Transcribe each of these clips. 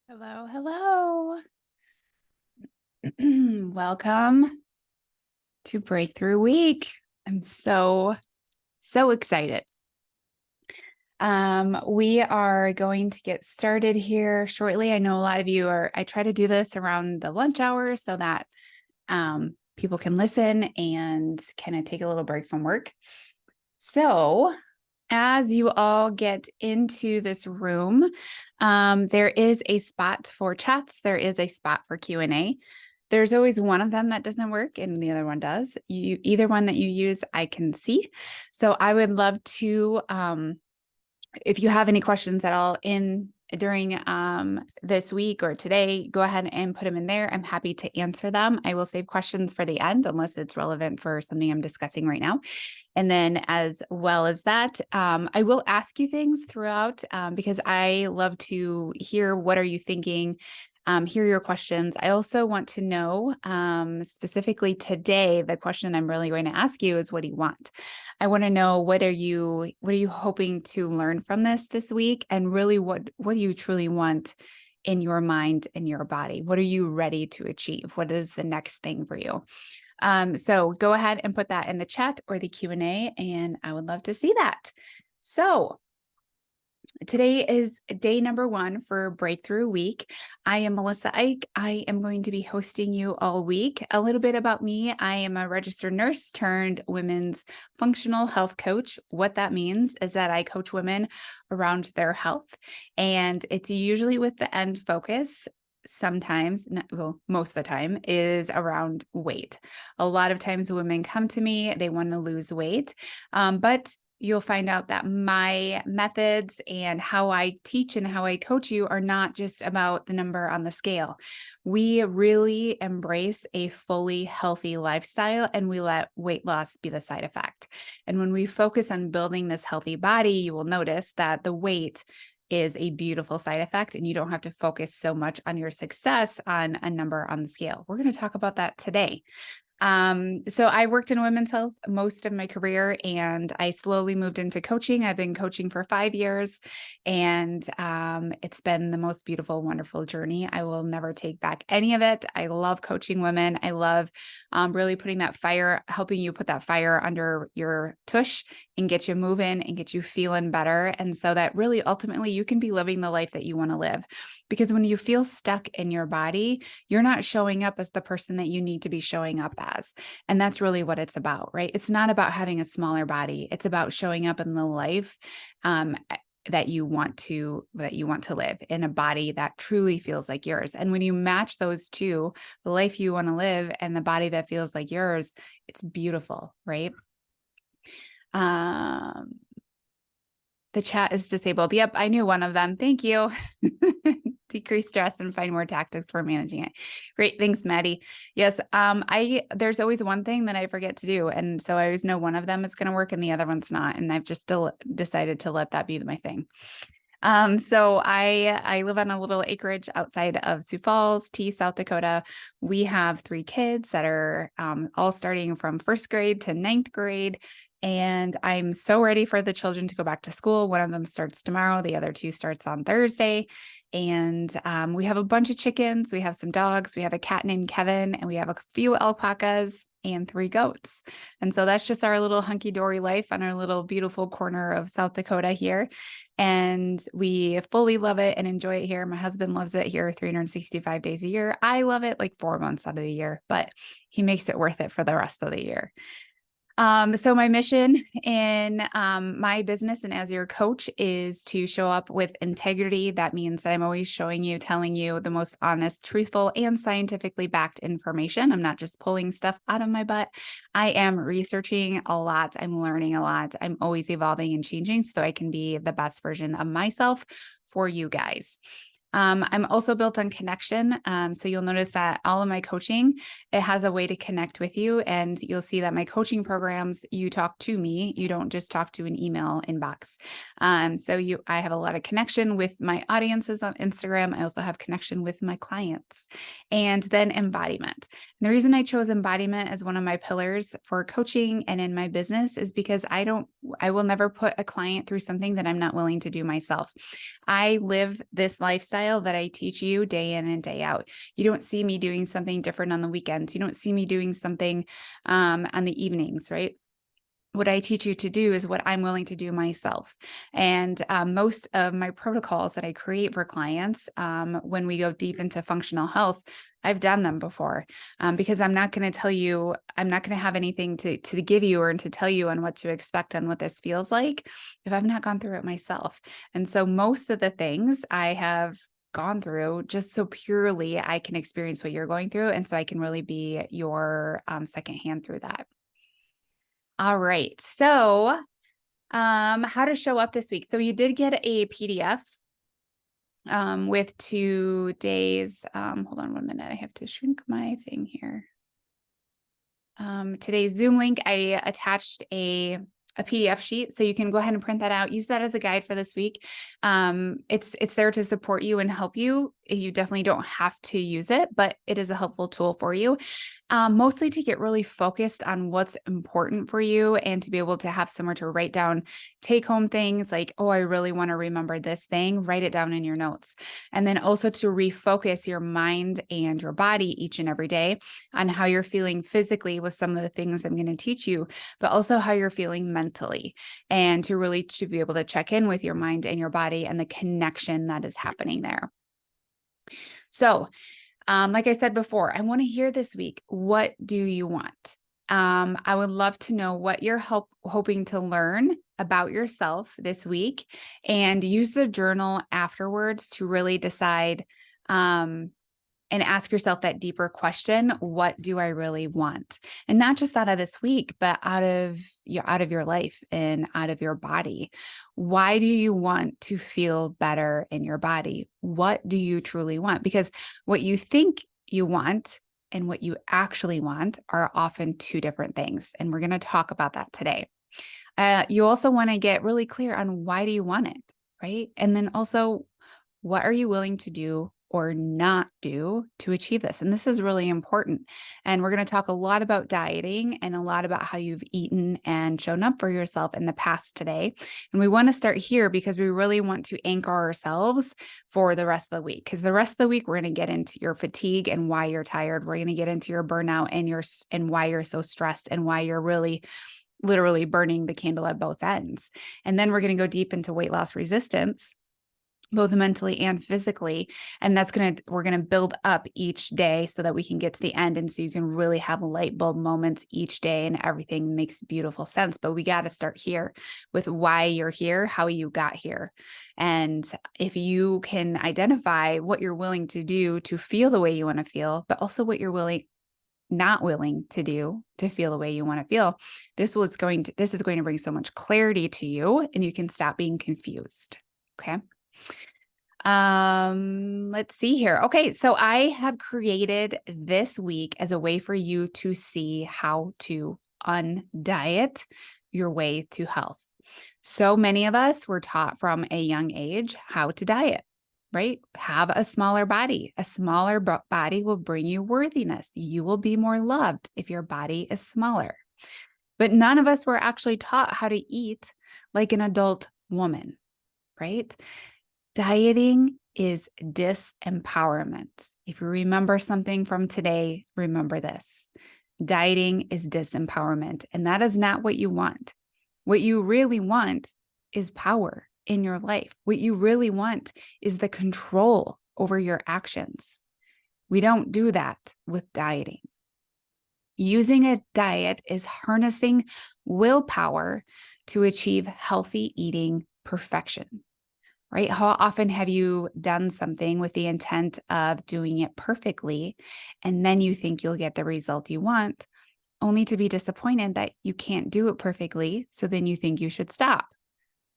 Hello, hello. Welcome to Breakthrough Week. I'm so excited. We are going to get started here shortly. I know a lot of you I try to do this around the lunch hour so that people can listen and kind of take a little break from work. So, as you all get into this room, there is a spot for chats. There is a spot for Q&A. There's always one of them that doesn't work and the other one does. Either one that you use, I can see. So I would love to, if you have any questions at all during this week or today, go ahead and put them in there. I'm happy to answer them. I will save questions for the end unless it's relevant for something I'm discussing right now. And then as well as that, I will ask you things throughout because I love to hear what are you thinking, hear your questions. I also want to know specifically today, the question I'm really going to ask you is, what do you want? I want to know what are you hoping to learn from this week, and really what do you truly want in your mind and your body? What are you ready to achieve? What is the next thing for you? So go ahead and put that in the chat or the Q&A, and I would love to see that. So today is day number 1 for Breakthrough Week. I am Melissa Ike. I am going to be hosting you all week. A little bit about me. I am a registered nurse turned women's functional health coach. What that means is that I coach women around their health, and it's usually with the end focus sometimes, well, most of the time, is around weight. A lot of times women come to me, they want to lose weight, but you'll find out that my methods and how I teach and how I coach you are not just about the number on the scale. We really embrace a fully healthy lifestyle, and we let weight loss be the side effect. And when we focus on building this healthy body, you will notice that the weight is a beautiful side effect, and you don't have to focus so much on your success on a number on the scale. We're going to talk about that today. So I worked in women's health most of my career, and I slowly moved into coaching. I've been coaching for 5 years, and it's been the most beautiful, wonderful journey. I will never take back any of it. I love coaching women. I love really putting that fire, helping you put that fire under your tush and get you moving and get you feeling better. And so that really ultimately you can be living the life that you want to live. Because when you feel stuck in your body, you're not showing up as the person that you need to be showing up as. And that's really what it's about, right? It's not about having a smaller body. It's about showing up in the life that you want to live, in a body that truly feels like yours. And when you match those two, the life you want to live and the body that feels like yours, it's beautiful, right? The chat is disabled. Yep, I knew one of them. Thank you. Decrease stress and find more tactics for managing it. Great. Thanks, Maddie. Yes. There's always one thing that I forget to do. And so I always know one of them is going to work and the other one's not. And I've just still decided to let that be my thing. So I live on a little acreage outside of Sioux Falls, South Dakota. We have 3 kids that are all starting from 1st grade to 9th grade. And I'm so ready for the children to go back to school. One of them starts tomorrow. The other 2 starts on Thursday. And we have a bunch of chickens. We have some dogs. We have a cat named Kevin, and we have a few alpacas and 3 goats. And so that's just our little hunky-dory life on our little beautiful corner of South Dakota here. And we fully love it and enjoy it here. My husband loves it here 365 days a year. I love it like 4 months out of the year, but he makes it worth it for the rest of the year. So my mission in my business and as your coach is to show up with integrity. That means that I'm always showing you, telling you the most honest, truthful, and scientifically backed information. I'm not just pulling stuff out of my butt. I am researching a lot. I'm learning a lot. I'm always evolving and changing so I can be the best version of myself for you guys. I'm also built on connection. So you'll notice that all of my coaching, it has a way to connect with you. And you'll see that my coaching programs, you talk to me, you don't just talk to an email inbox. I have a lot of connection with my audiences on Instagram. I also have connection with my clients. And then embodiment. And the reason I chose embodiment as one of my pillars for coaching and in my business is because I will never put a client through something that I'm not willing to do myself. I live this lifestyle lifestyle that I teach you day in and day out. You don't see me doing something different on the weekends. You don't see me doing something on the evenings, right? What I teach you to do is what I'm willing to do myself. And most of my protocols that I create for clients, when we go deep into functional health, I've done them before, because I'm not going to tell you, I'm not going to have anything to give you or to tell you on what to expect on what this feels like if I've not gone through it myself. And so most of the things I have gone through just so purely I can experience what you're going through. And so I can really be your second hand through that. All right. So, how to show up this week. So you did get a PDF with 2 days. Hold on 1 minute. I have to shrink my thing here. Today's Zoom link, I attached a PDF sheet, so you can go ahead and print that out. Use that as a guide for this week. It's there to support you and help you. You definitely don't have to use it, but it is a helpful tool for you. Mostly to get really focused on what's important for you and to be able to have somewhere to write down take-home things like, oh, I really want to remember this thing. Write it down in your notes. And then also to refocus your mind and your body each and every day on how you're feeling physically with some of the things I'm going to teach you, but also how you're feeling mentally, and to really to be able to check in with your mind and your body and the connection that is happening there. So, like I said before, I want to hear this week, what do you want? I would love to know what you're hoping to learn about yourself this week, and use the journal afterwards to really decide, and ask yourself that deeper question, what do I really want? And not just out of this week, but out of your life and out of your body. Why do you want to feel better in your body? What do you truly want? Because what you think you want and what you actually want are often two different things. And we're going to talk about that today. You also want to get really clear on why do you want it, right? And then also, what are you willing to do or not do to achieve this? And this is really important. And we're going to talk a lot about dieting and a lot about how you've eaten and shown up for yourself in the past today. And we want to start here because we really want to anchor ourselves for the rest of the week. Because the rest of the week, we're going to get into your fatigue and why you're tired. We're going to get into your burnout and why you're so stressed and why you're really literally burning the candle at both ends. And then we're going to go deep into weight loss resistance, both mentally and physically. And we're going to build up each day so that we can get to the end. And so you can really have light bulb moments each day and everything makes beautiful sense. But we got to start here with why you're here, how you got here. And if you can identify what you're willing to do to feel the way you want to feel, but also what you're not willing to do to feel the way you want to feel, this is going to bring so much clarity to you, and you can stop being confused. Okay. Let's see here. Okay. So I have created this week as a way for you to see how to undiet your way to health. So many of us were taught from a young age how to diet, right? Have a smaller body. A smaller body will bring you worthiness. You will be more loved if your body is smaller. But none of us were actually taught how to eat like an adult woman, right? Dieting is disempowerment. If you remember something from today, remember this. Dieting is disempowerment, and that is not what you want. What you really want is power in your life. What you really want is the control over your actions. We don't do that with dieting. Using a diet is harnessing willpower to achieve healthy eating perfection. Right? How often have you done something with the intent of doing it perfectly, and then you think you'll get the result you want, only to be disappointed that you can't do it perfectly, so then you think you should stop,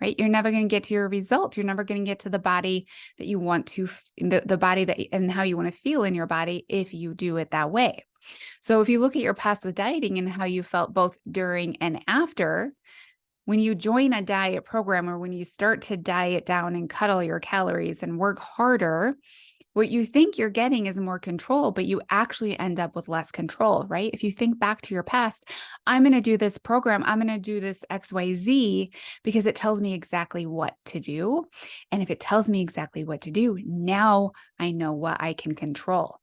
right? You're never going to get to your result. You're never going to get to the body that you want to, the body that, and how you want to feel in your body if you do it that way. So if you look at your past with dieting and how you felt both during and after, when you join a diet program or when you start to diet down and cut all your calories and work harder, What you think you're getting is more control, but you actually end up with less control, right? If you think back to your past, I'm going to do this program, I'm going to do this XYZ because it tells me exactly what to do. And if it tells me exactly what to do, now I know what I can control.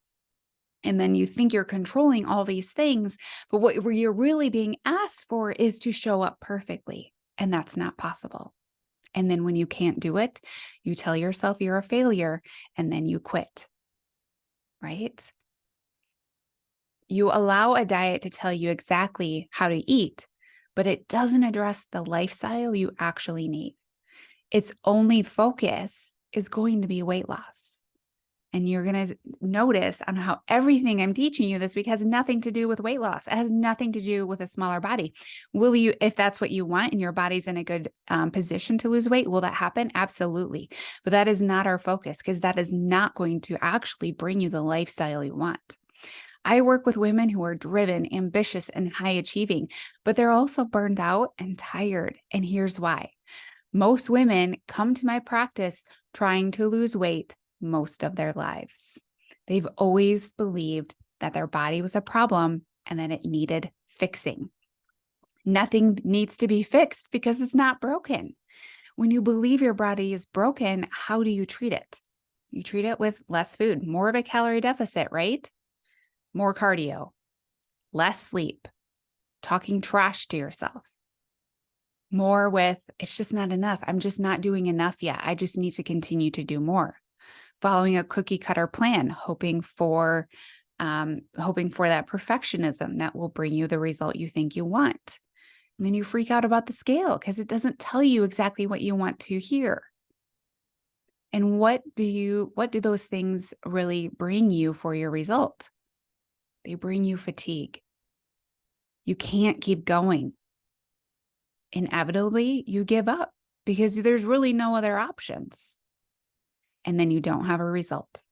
And then you think you're controlling all these things, but what you're really being asked for is to show up perfectly. And that's not possible. And then when you can't do it, you tell yourself you're a failure and then you quit, right? You allow a diet to tell you exactly how to eat, but it doesn't address the lifestyle you actually need. Its only focus is going to be weight loss. And you're going to notice on how everything I'm teaching you this week has nothing to do with weight loss. It has nothing to do with a smaller body. Will you, if that's what you want and your body's in a good position to lose weight, will that happen? Absolutely. But that is not our focus because that is not going to actually bring you the lifestyle you want. I work with women who are driven, ambitious, and high achieving, but they're also burned out and tired. And here's why. Most women come to my practice trying to lose weight most of their lives. They've always believed that their body was a problem and that it needed fixing. Nothing needs to be fixed because it's not broken. When you believe your body is broken, how do you treat it? You treat it with less food, more of a calorie deficit, right? More cardio, less sleep, talking trash to yourself. More with, it's just not enough. I'm just not doing enough yet. I just need to continue to do more. Following a cookie cutter plan, hoping for that perfectionism that will bring you the result you think you want. And then you freak out about the scale because it doesn't tell you exactly what you want to hear. And what do those things really bring you for your result? They bring you fatigue. You can't keep going. Inevitably, you give up because there's really no other options. And then you don't have a result.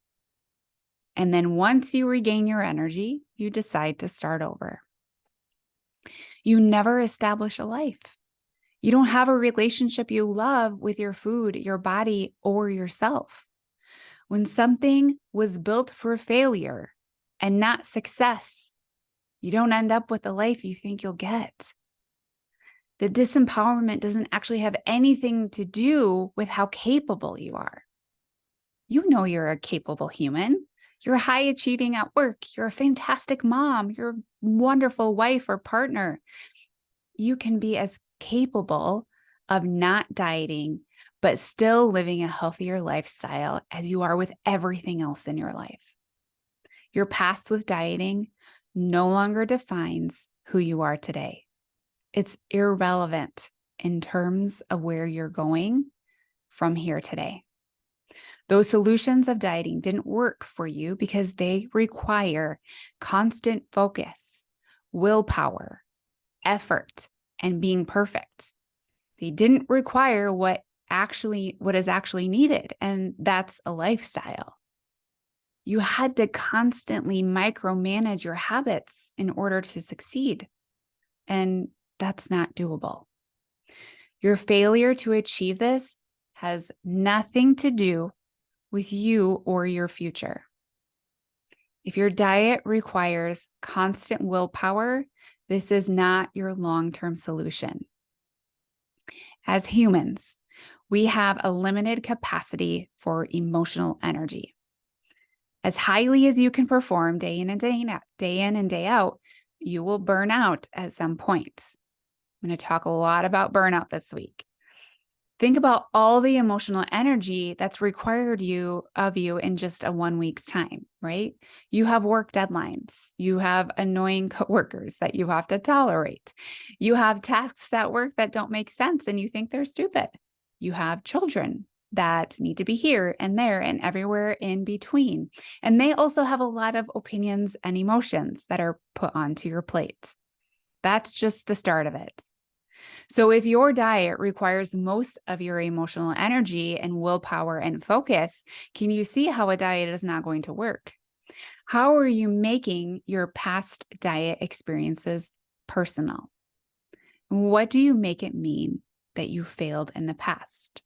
And then once you regain your energy, you decide to start over. You never establish a life. You don't have a relationship you love with your food, your body, or yourself. When something was built for failure and not success, you don't end up with the life you think you'll get. The disempowerment doesn't actually have anything to do with how capable you are. You know you're a capable human. You're high achieving at work. You're a fantastic mom. You're a wonderful wife or partner. You can be as capable of not dieting, but still living a healthier lifestyle as you are with everything else in your life. Your past with dieting no longer defines who you are today. It's irrelevant in terms of where you're going from here today. Those solutions of dieting didn't work for you because they require constant focus, willpower, effort, and being perfect. They didn't require what is actually needed, and that's a lifestyle. You had to constantly micromanage your habits in order to succeed, and that's not doable. Your failure to achieve this has nothing to do with you or your future. If your diet requires constant willpower, this is not your long-term solution. As humans, we have a limited capacity for emotional energy. As highly as you can perform day in and day out, you will burn out at some point. I'm going to talk a lot about burnout this week. Think about all the emotional energy that's required of you in just a 1 week's time, right? You have work deadlines. You have annoying coworkers that you have to tolerate. You have tasks at work that don't make sense and you think they're stupid. You have children that need to be here and there and everywhere in between. And they also have a lot of opinions and emotions that are put onto your plate. That's just the start of it. So if your diet requires most of your emotional energy and willpower and focus, can you see how a diet is not going to work? How are you making your past diet experiences personal? What do you make it mean that you failed in the past?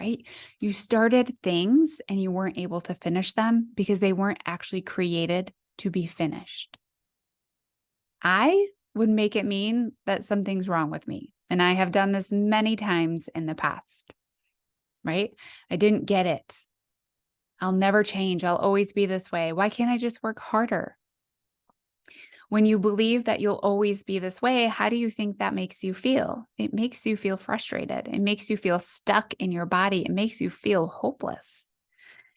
right? You started things and you weren't able to finish them because they weren't actually created to be finished. I would make it mean that something's wrong with me. And I have done this many times in the past, right? I didn't get it. I'll never change. I'll always be this way. Why can't I just work harder? When you believe that you'll always be this way, how do you think that makes you feel? It makes you feel frustrated. It makes you feel stuck in your body. It makes you feel hopeless.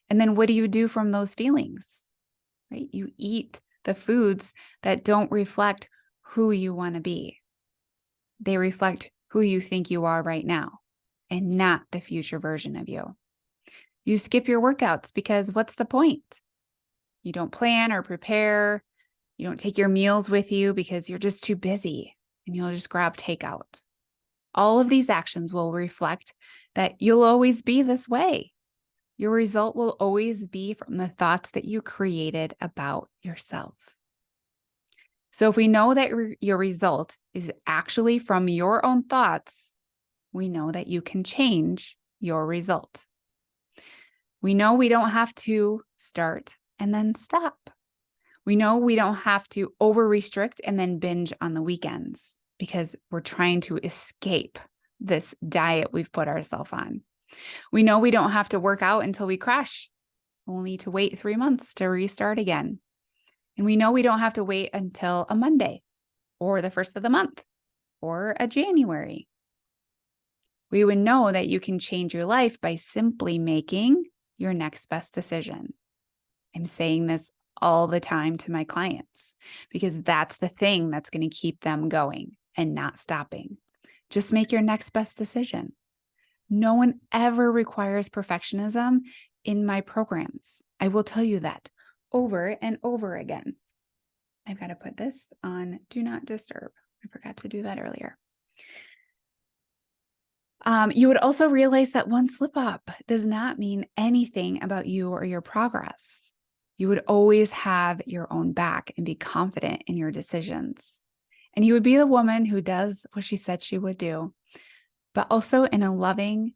And then what do you do from those feelings? Right? You eat the foods that don't reflect who you want to be. They reflect who you think you are right now and not the future version of you. You skip your workouts because what's the point? You don't plan or prepare. You don't take your meals with you because you're just too busy and you'll just grab takeout. All of these actions will reflect that you'll always be this way. Your result will always be from the thoughts that you created about yourself. So if we know that your result is actually from your own thoughts, we know that you can change your result. We know we don't have to start and then stop. We know we don't have to over restrict and then binge on the weekends because we're trying to escape this diet we've put ourselves on. We know we don't have to work out until we crash, only to wait 3 months to restart again. And we know we don't have to wait until a Monday or the first of the month or a January. We would know that you can change your life by simply making your next best decision. I'm saying this all the time to my clients because that's the thing that's going to keep them going and not stopping. Just make your next best decision. No one ever requires perfectionism in my programs. I will tell you that over and over again. I've got to put this on Do Not Disturb. I forgot to do that earlier. You would also realize that one slip up does not mean anything about you or your progress. You would always have your own back and be confident in your decisions. And you would be the woman who does what she said she would do, but also in a loving,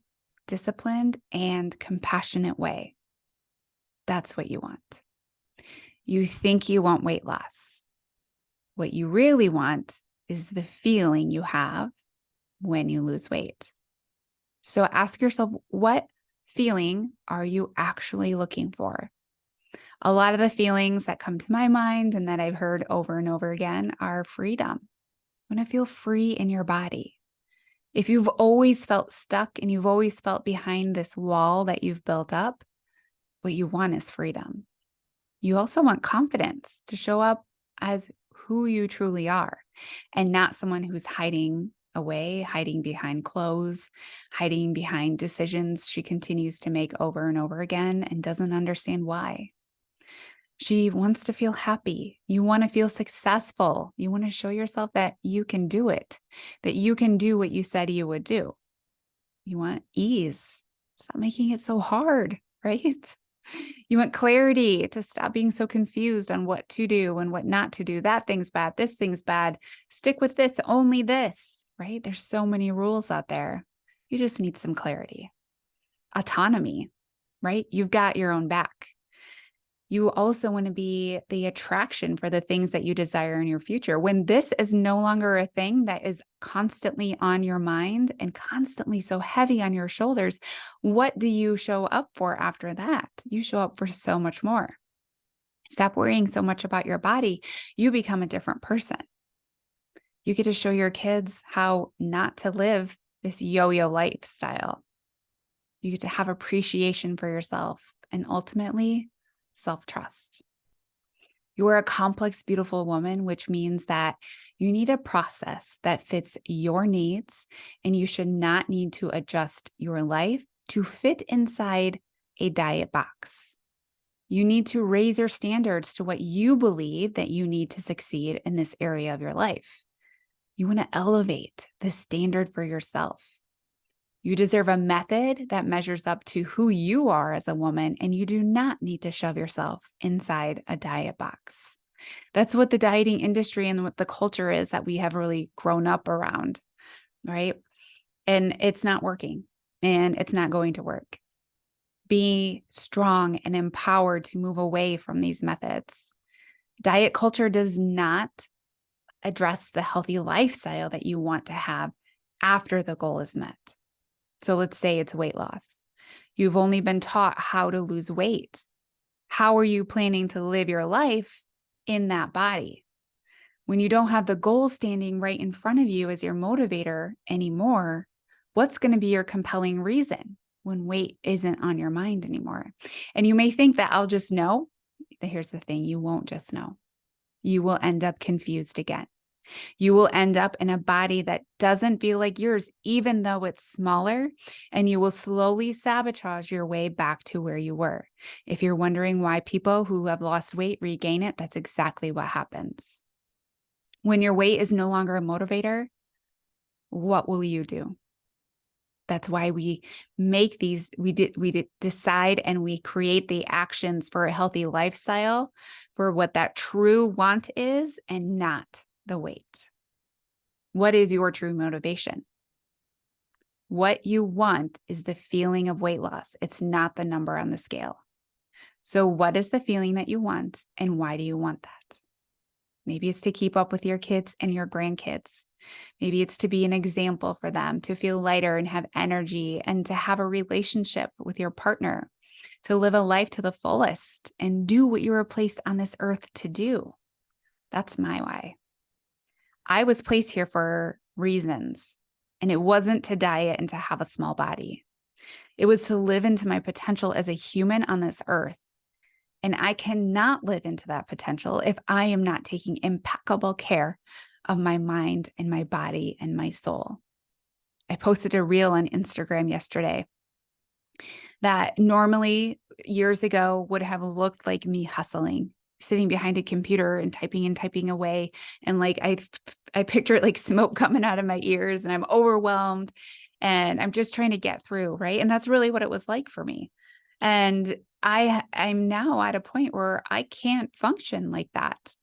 disciplined, and compassionate way. That's what you want. You think you want weight loss. What you really want is the feeling you have when you lose weight. So ask yourself, what feeling are you actually looking for? A lot of the feelings that come to my mind and that I've heard over and over again are freedom. You want to feel free in your body. If you've always felt stuck and you've always felt behind this wall that you've built up, what you want is freedom. You also want confidence to show up as who you truly are and not someone who's hiding away, hiding behind clothes, hiding behind decisions she continues to make over and over again and doesn't understand why. She wants to feel happy. You want to feel successful. You want to show yourself that you can do it, that you can do what you said you would do. You want ease. Stop making it so hard, right? You want clarity to stop being so confused on what to do and what not to do. That thing's bad. This thing's bad. Stick with this, only this, right? There's so many rules out there. You just need some clarity. Autonomy, right? You've got your own back. You also want to be the attraction for the things that you desire in your future. When this is no longer a thing that is constantly on your mind and constantly so heavy on your shoulders, what do you show up for after that? You show up for so much more. Stop worrying so much about your body. You become a different person. You get to show your kids how not to live this yo-yo lifestyle. You get to have appreciation for yourself and ultimately self-trust. You are a complex, beautiful woman, which means that you need a process that fits your needs, and you should not need to adjust your life to fit inside a diet box. You need to raise your standards to what you believe that you need to succeed in this area of your life. You want to elevate the standard for yourself. You deserve a method that measures up to who you are as a woman, and you do not need to shove yourself inside a diet box. That's what the dieting industry and what the culture is that we have really grown up around, right? And it's not working. and it's not going to work. Be strong and empowered to move away from these methods. Diet culture does not address the healthy lifestyle that you want to have after the goal is met. So let's say it's weight loss. You've only been taught how to lose weight. How are you planning to live your life in that body? When you don't have the goal standing right in front of you as your motivator anymore, what's going to be your compelling reason when weight isn't on your mind anymore? And you may think that I'll just know. Here's the thing, you won't just know. You will end up confused again. You will end up in a body that doesn't feel like yours, even though it's smaller, and you will slowly sabotage your way back to where you were. If you're wondering why people who have lost weight regain it, that's exactly what happens. When your weight is no longer a motivator, what will you do? That's why we make these, we decide and we create the actions for a healthy lifestyle for what that true want is and not the weight. What is your true motivation? What you want is the feeling of weight loss. It's not the number on the scale. So what is the feeling that you want and why do you want that? Maybe it's to keep up with your kids and your grandkids. Maybe it's to be an example for them, to feel lighter and have energy and to have a relationship with your partner, to live a life to the fullest and do what you were placed on this earth to do. That's my why. I was placed here for reasons, and it wasn't to diet and to have a small body. It was to live into my potential as a human on this earth. And I cannot live into that potential if I am not taking impeccable care of my mind and my body and my soul. I posted a reel on Instagram yesterday that normally years ago would have looked like me hustling, sitting behind a computer and typing away. And like, I picture it like smoke coming out of my ears and I'm overwhelmed and I'm just trying to get through. Right. And that's really what it was like for me. And I'm now at a point where I can't function like that.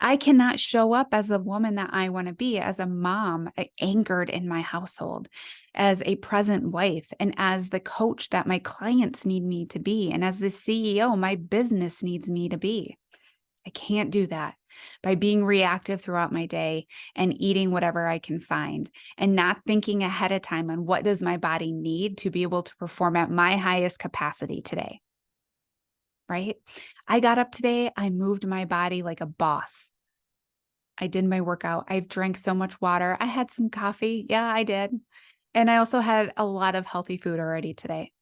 I cannot show up as the woman that I want to be, as a mom, anchored in my household, as a present wife, and as the coach that my clients need me to be, and as the CEO my business needs me to be. I can't do that by being reactive throughout my day and eating whatever I can find and not thinking ahead of time on what does my body need to be able to perform at my highest capacity today. Right? I got up today, I moved my body like a boss. I did my workout. I've drank so much water. I had some coffee. Yeah, I did. And I also had a lot of healthy food already today,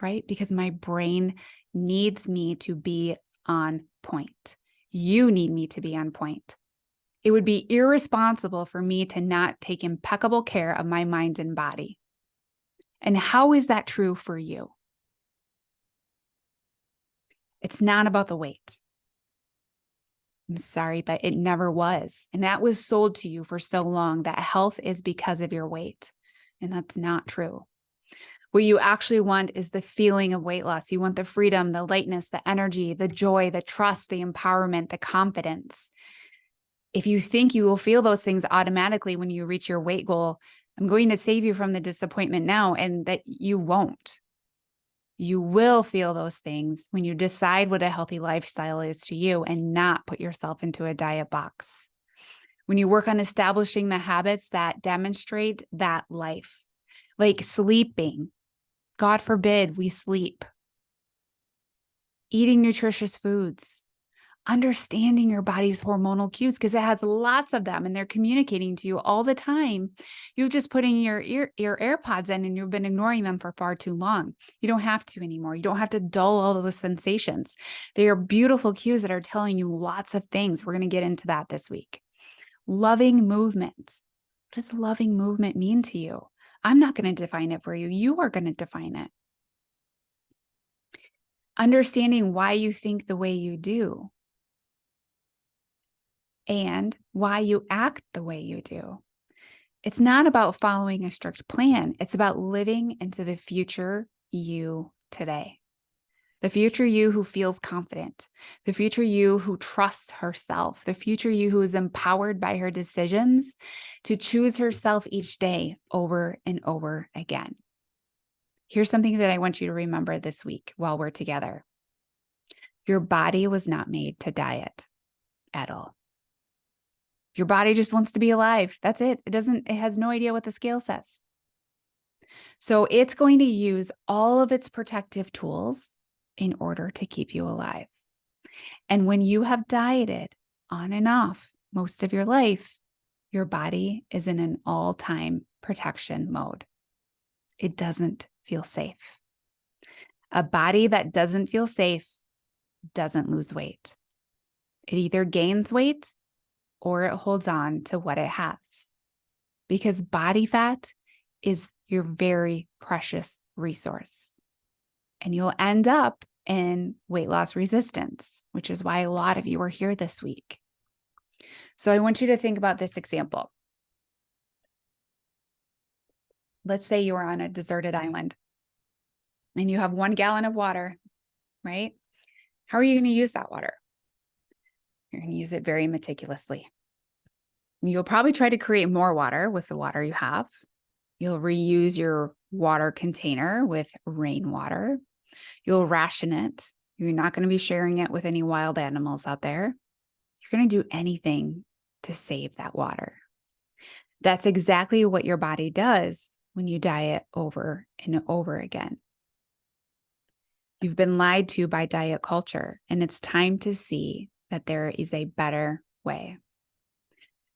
right? Because my brain needs me to be on point. You need me to be on point. It would be irresponsible for me to not take impeccable care of my mind and body. And how is that true for you? It's not about the weight. I'm sorry, but it never was. And that was sold to you for so long that health is because of your weight. And that's not true. What you actually want is the feeling of weight loss. You want the freedom, the lightness, the energy, the joy, the trust, the empowerment, the confidence. If you think you will feel those things automatically when you reach your weight goal, I'm going to save you from the disappointment now, and that you won't. You will feel those things when you decide what a healthy lifestyle is to you and not put yourself into a diet box. When you work on establishing the habits that demonstrate that life, like sleeping. God forbid we sleep. Eating nutritious foods. Understanding your body's hormonal cues, because it has lots of them and they're communicating to you all the time. You've just putting your AirPods in and you've been ignoring them for far too long. You don't have to anymore. You don't have to dull all those sensations. They are beautiful cues that are telling you lots of things. We're going to get into that this week. Loving movement. What does loving movement mean to you? I'm not going to define it for you. You are going to define it. Understanding why you think the way you do. And why you act the way you do. It's not about following a strict plan. It's about living into the future you today. The future you who feels confident. The future you who trusts herself. The future you who is empowered by her decisions to choose herself each day over and over again. Here's something that I want you to remember this week while we're together. Your body was not made to diet at all. Your body just wants to be alive. That's it. It has no idea what the scale says. So it's going to use all of its protective tools in order to keep you alive. And when you have dieted on and off most of your life, your body is in an all-time protection mode. It doesn't feel safe. A body that doesn't feel safe doesn't lose weight. It either gains weight or it holds on to what it has, because body fat is your very precious resource. And you'll end up in weight loss resistance, which is why a lot of you are here this week. So I want you to think about this example. Let's say you are on a deserted island and you have 1 gallon of water, right? How are you going to use that water? You're going to use it very meticulously. You'll probably try to create more water with the water you have. You'll reuse your water container with rainwater. You'll ration it. You're not going to be sharing it with any wild animals out there. You're going to do anything to save that water. That's exactly what your body does when you diet over and over again. You've been lied to by diet culture, and it's time to see that there is a better way.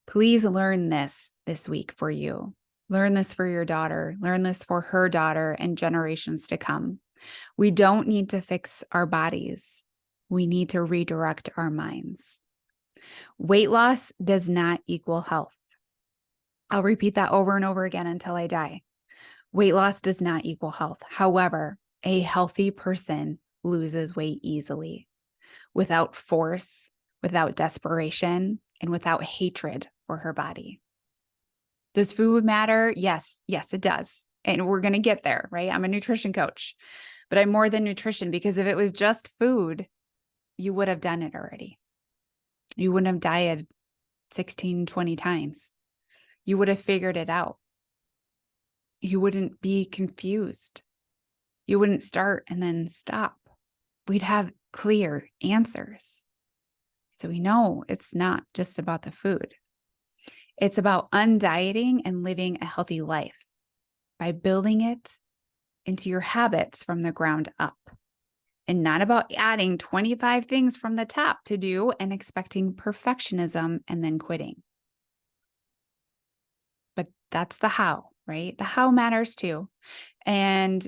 Please learn this week for you. Learn this for your daughter. Learn this for her daughter and generations to come. We don't need to fix our bodies. We need to redirect our minds. Weight loss does not equal health. I'll repeat that over and over again until I die. Weight loss does not equal health. However, a healthy person loses weight easily, without force, without desperation, and without hatred for her body. Does food matter? Yes, it does. And we're going to get there, right? I'm a nutrition coach, but I'm more than nutrition, because if it was just food, you would have done it already. You wouldn't have dieted 16, 20 times. You would have figured it out. You wouldn't be confused. You wouldn't start and then stop. We'd have clear answers. So we know it's not just about the food. It's about undieting and living a healthy life by building it into your habits from the ground up, and not about adding 25 things from the top to do and expecting perfectionism and then quitting. But that's the how, right? The how matters too. And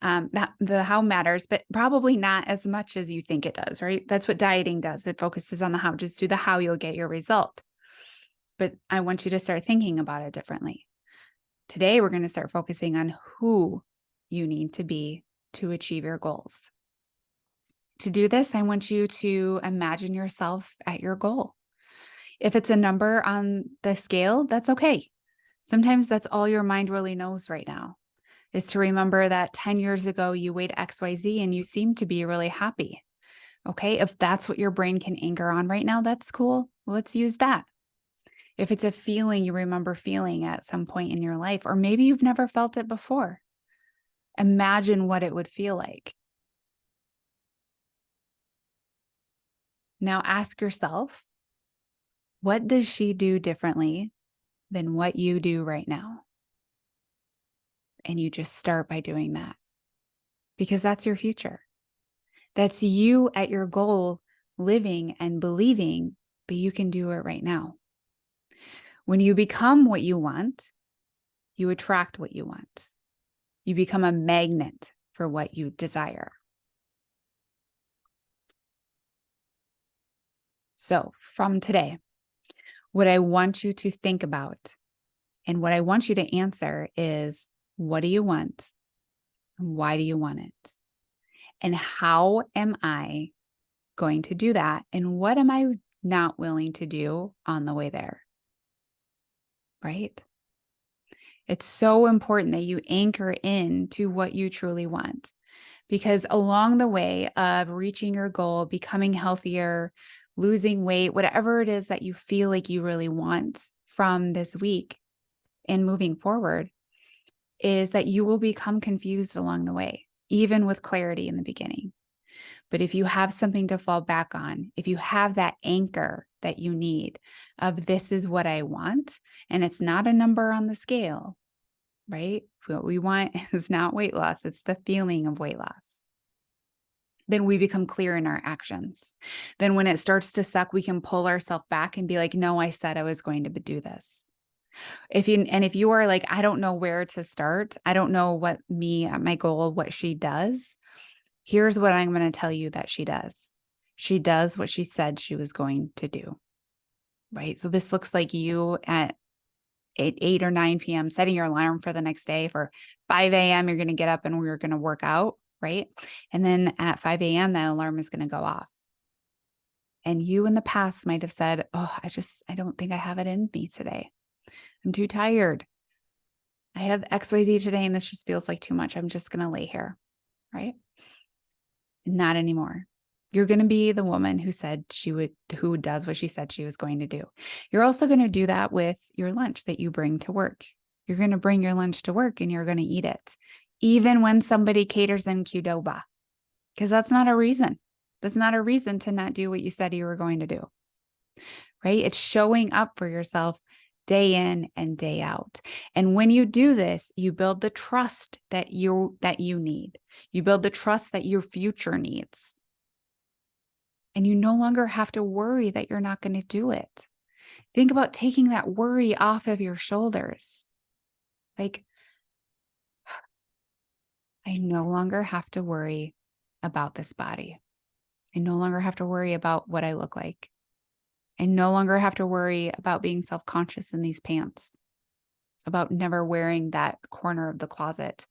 the how matters, but probably not as much as you think it does, right? That's what dieting does. It focuses on the how. Just do the how, you'll get your result. But I want you to start thinking about it differently. Today, we're going to start focusing on who you need to be to achieve your goals. To do this, I want you to imagine yourself at your goal. If it's a number on the scale, that's okay. Sometimes that's all your mind really knows right now, is to remember that 10 years ago, you weighed XYZ and you seem to be really happy. Okay, if that's what your brain can anchor on right now, that's cool. Let's use that. If it's a feeling you remember feeling at some point in your life, or maybe you've never felt it before, imagine what it would feel like. Now ask yourself, what does she do differently than what you do right now? And you just start by doing that, because that's your future. That's you at your goal, living and believing, but you can do it right now. When you become what you want, you attract what you want. You become a magnet for what you desire. So from today, what I want you to think about and what I want you to answer is, what do you want? Why do you want it? And how am I going to do that? And what am I not willing to do on the way there? Right? It's so important that you anchor in to what you truly want, because along the way of reaching your goal, becoming healthier, losing weight, whatever it is that you feel like you really want from this week and moving forward, is that you will become confused along the way, even with clarity in the beginning. But if you have something to fall back on, if you have that anchor that you need of this is what I want, and it's not a number on the scale, right? What we want is not weight loss, it's the feeling of weight loss. Then we become clear in our actions. Then when it starts to suck, we can pull ourselves back and be like, no, I said I was going to do this. If you are like, I don't know where to start, I don't know what my goal, what she does, here's what I'm going to tell you that she does. She does what she said she was going to do, right? So this looks like you at 8 or 9 p.m. setting your alarm for the next day. For 5 a.m., you're going to get up and we're going to work out, right? And then at 5 a.m., that alarm is going to go off. And you in the past might have said, oh, I don't think I have it in me today. I'm too tired. I have XYZ today and this just feels like too much. I'm just going to lay here, right? Not anymore. You're going to be the woman who who does what she said she was going to do. You're also going to do that with your lunch that you bring to work. You're going to bring your lunch to work and you're going to eat it, even when somebody caters in Qdoba, because that's not a reason. That's not a reason to not do what you said you were going to do, right? It's showing up for yourself day in and day out. And when you do this, you build the trust that you need. You build the trust that your future needs. And you no longer have to worry that you're not going to do it. Think about taking that worry off of your shoulders. Like, I no longer have to worry about this body. I no longer have to worry about what I look like. I no longer have to worry about being self-conscious in these pants, about never wearing that corner of the closet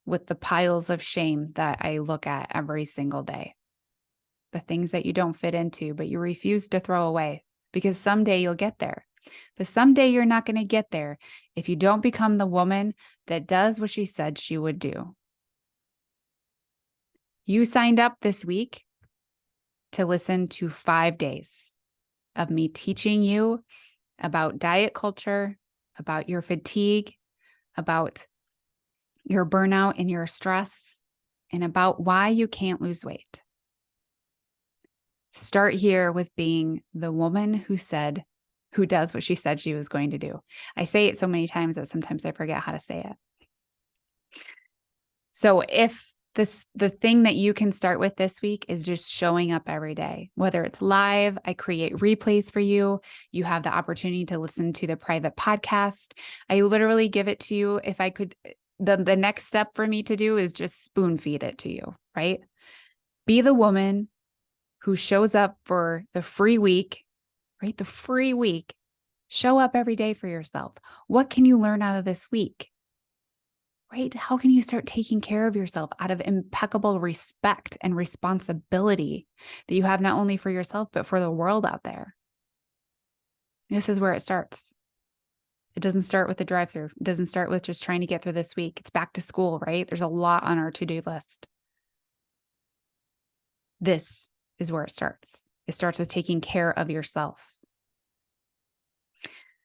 with the piles of shame that I look at every single day. The things that you don't fit into, but you refuse to throw away because someday you'll get there. But someday you're not going to get there if you don't become the woman that does what she said she would do. You signed up this week to listen to 5 days of me teaching you about diet culture, about your fatigue, about your burnout and your stress, and about why you can't lose weight. Start here with being the woman who does what she said she was going to do. I say it so many times that sometimes I forget how to say it. So if the thing that you can start with this week is just showing up every day, whether it's live, I create replays for you. You have the opportunity to listen to the private podcast. I literally give it to you. If I could, the next step for me to do is just spoon feed it to you, right? Be the woman who shows up for the free week, right? The free week. Show up every day for yourself. What can you learn out of this week? Right? How can you start taking care of yourself out of impeccable respect and responsibility that you have not only for yourself, but for the world out there? This is where it starts. It doesn't start with the drive-through. It doesn't start with just trying to get through this week. It's back to school, right? There's a lot on our to-do list. This is where it starts. It starts with taking care of yourself.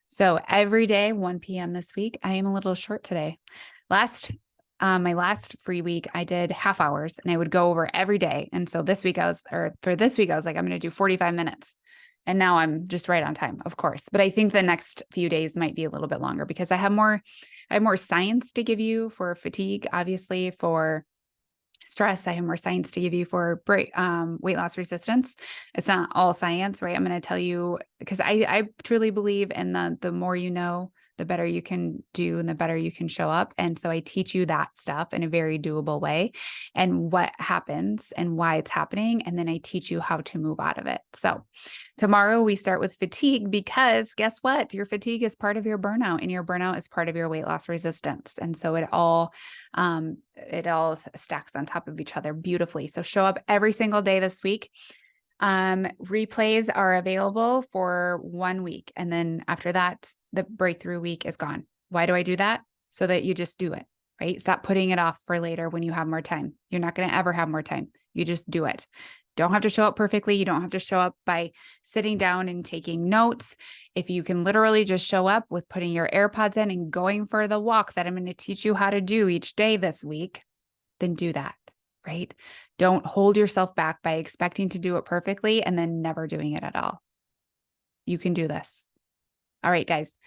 So every day, 1 p.m. this week, I am a little short today. My last free week, I did half hours and I would go over every day. And so this week I was like, I'm going to do 45 minutes. And now I'm just right on time, of course. But I think the next few days might be a little bit longer because I have more science to give you for fatigue, obviously for stress. I have more science to give you for weight loss resistance. It's not all science, right? I'm going to tell you because I truly believe in the more you know, the better you can do and the better you can show up. And so I teach you that stuff in a very doable way and what happens and why it's happening. And then I teach you how to move out of it. So tomorrow we start with fatigue because guess what? Your fatigue is part of your burnout and your burnout is part of your weight loss resistance. And so it all stacks on top of each other beautifully. So show up every single day this week. Replays are available for 1 week. And then after that, the breakthrough week is gone. Why do I do that? So that you just do it, right? Stop putting it off for later when you have more time. You're not going to ever have more time. You just do it. Don't have to show up perfectly. You don't have to show up by sitting down and taking notes. If you can literally just show up with putting your AirPods in and going for the walk that I'm going to teach you how to do each day this week, then do that, right? Don't hold yourself back by expecting to do it perfectly and then never doing it at all. You can do this. All right, guys.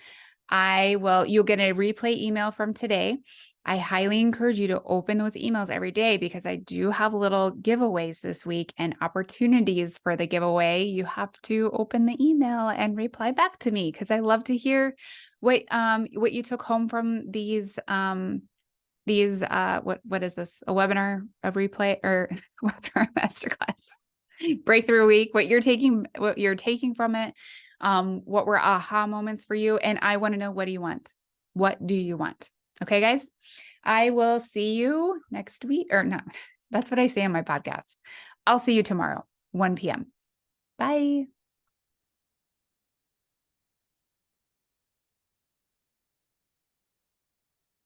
You'll get a replay email from today. I highly encourage you to open those emails every day because I do have little giveaways this week and opportunities for the giveaway. You have to open the email and reply back to me because I love to hear what you took home from these what is this? A webinar, a replay, or webinar masterclass breakthrough week, what you're taking from it. What were aha moments for you? And I want to know, what do you want? What do you want? Okay, guys, I will see you next week, or not. That's what I say on my podcast. I'll see you tomorrow, 1 p.m. Bye.